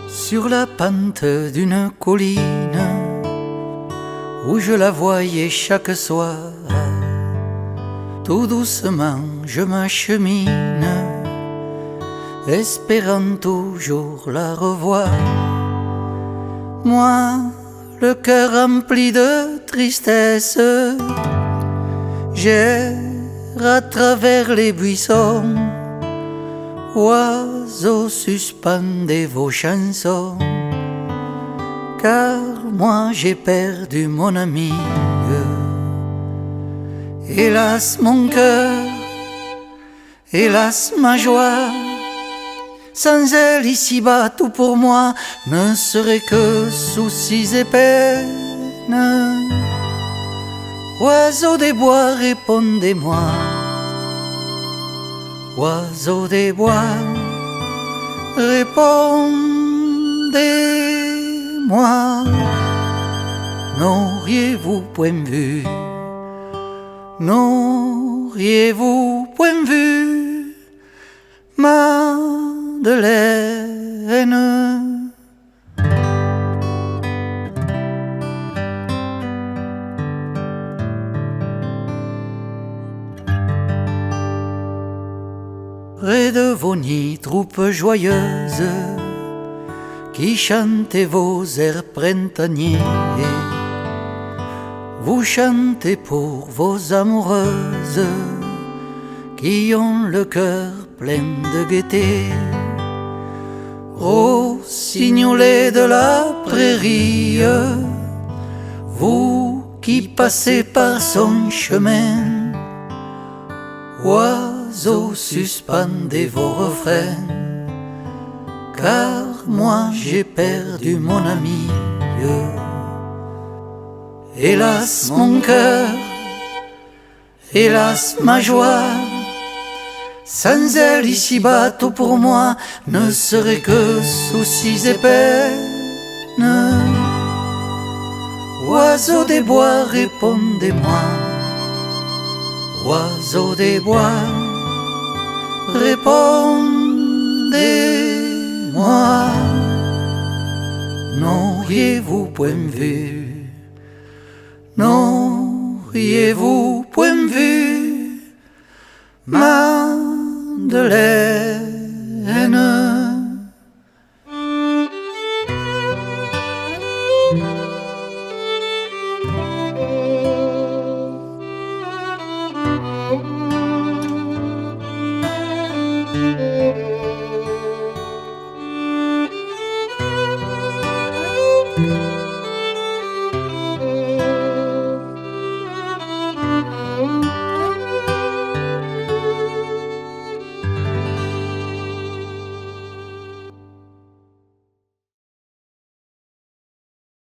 Sur la pente d'une colline où je la voyais chaque soir, tout doucement je m'achemine, espérant toujours la revoir. Moi, le cœur rempli de tristesse, j'erre à travers les buissons. Oiseaux, suspendez vos chansons, car moi j'ai perdu mon ami. Hélas mon cœur, hélas ma joie, sans elle ici-bas tout pour moi ne serait que soucis et peines. Oiseaux des bois, répondez-moi. Oiseaux des bois, répondez-moi. N'auriez-vous point vu, n'auriez-vous point vu Madeleine? Près de vos nids, troupes joyeuses, qui chantez vos airs printaniers, vous chantez pour vos amoureuses, qui ont le cœur plein de gaieté. Rossignolet de la prairie, vous qui passez par son chemin, oiseaux, suspendez vos refrains, car moi j'ai perdu mon ami. Hélas mon cœur, hélas ma joie, sans elle ici-bas tout pour moi ne serait que soucis et peines. Oiseaux des bois, répondez-moi. Oiseaux des bois, répondez-moi. N'auriez-vous point vu, n'auriez-vous point vu Madeleine?